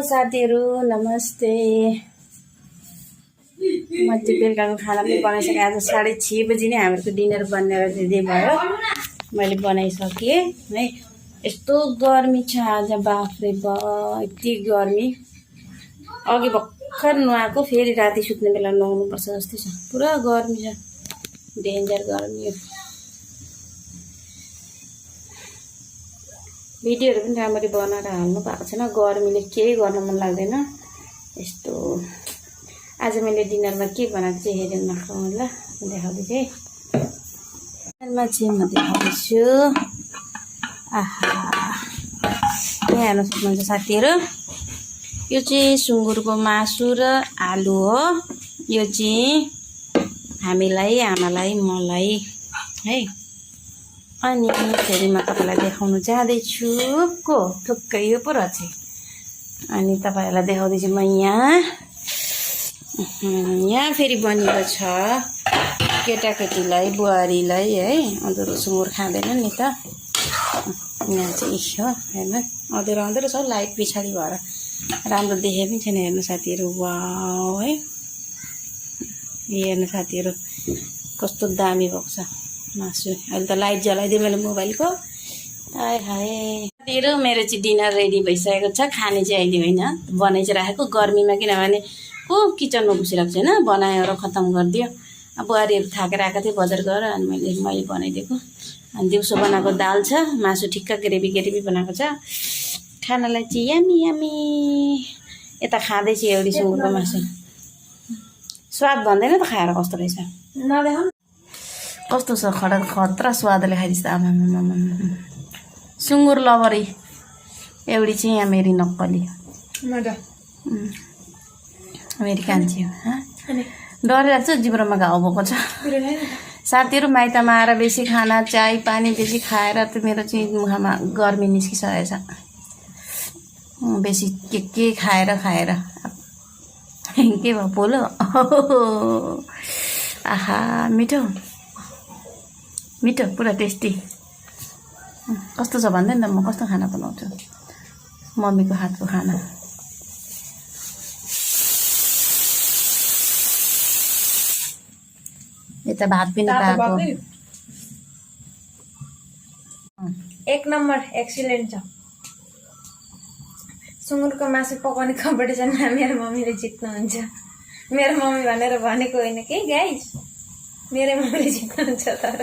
साथीहरू नमस्ते। म चाहिँ बेलुकाको खाना पनि बनाइसकेँ। आज 6:30 बजी नै हाम्रो डिनर बनेर रेडी भयो। मैले बनाइसकेँ है। यस्तो गर्मी छ आज, बाफरे बा यति गर्मी। अघि भर्खर नुहाएको, फेरि राति सुत्ने बेला नुहाउनुपर्छ जस्तै छ। पुरा गर्मी छ, डेन्जर गर्मी हो। भिडियोहरू पनि राम्ररी बनाएर हाल्नु भएको छैन, गर्मीले केही गर्न मन लाग्दैन। यस्तो आज मैले डिनरमा के बनाएको चाहिँ हेर्नु नखाउँ ल, देखाउँदैछु है। डिनरमा चाहिँ म देखाउँदैछु। आहा, यहाँ हेर्न सक्नुहुन्छ साथीहरू, यो चाहिँ सुँगुरको मासु र आलु हो। यो चाहिँ हामीलाई, आमालाई, मलाई है। अनि फेरि म तपाईँलाई देखाउनु जाँदैछु को ठुक्कै यो पो रहेछ। अनि तपाईँहरूलाई देखाउँदैछु म यहाँ फेरि बनेको छ केटाकेटीलाई, बुहारीलाई है। अँधुरो सुँगुर खाँदैन नि त। यहाँ चाहिँ हो हेर्नु, अँधुरो अँधुरो छ, लाइट पछाडि भएर राम्रो देखे पनि छैन। हेर्नु साथीहरू, वाउ है। हेर्नु साथीहरू कस्तो दामी भएको छ मासु। अहिले त लाइट जलाइदिएँ मैले मोबाइलको। हाय हाय साथीहरू, मेरो चाहिँ डिनर रेडी भइसकेको छ। खाने चाहिँ अहिले होइन, बनाइ चाहिँ राखेको गर्मीमा, किनभने को किचनमा बसिरहेको छैन। बनाएर खत्तम गरिदियो। अब बुहारीहरू थाकेर आएको थियो बजार गएर, अनि मैले बनाइदिएको। अनि दिउँसो बनाएको दाल छ, मासु ठिक्क ग्रेभी बनाएको छ। खानालाई चाहिँ यमी यमी। यता खाँदैछु एउटी सुँगुरको मासु। स्वाद भन्दैन त खाएर कस्तो रहेछ। कस्तो छ, खतरा स्वादले खाइदिन्छ। आमामामा सुँगुर लभरी एउटी चाहिँ यहाँ मेरी नक्कली मेरी कान्छी हो। डर लाग्छ, जिब्रोमा घाउ भएको छ। साथीहरू माइतमा आएर बेसी खाना, चाय पानी बेसी खाएर त मेरो चाहिँ मुखमा गर्मी निस्किसकेको छ। बेसी के खाएर के भयो पोलो। आहा, मिठो मिठो, पुरा टेस्टी। कस्तो छ भन्दैन त, म कस्तो खाना बनाउँछु, मम्मीको हातको खाना। यता भात पनि पाएको। एक नम्बर, एक्सिलेन्ट छ। सुँगुरको मासु पकाउने कम्पिटिसनमा मेरो मम्मीले जित्नुहुन्छ। मेरो मम्मी भनेर भनेको होइन कि गाइस, मेरो मम्मीले जित्नुहुन्छ। तर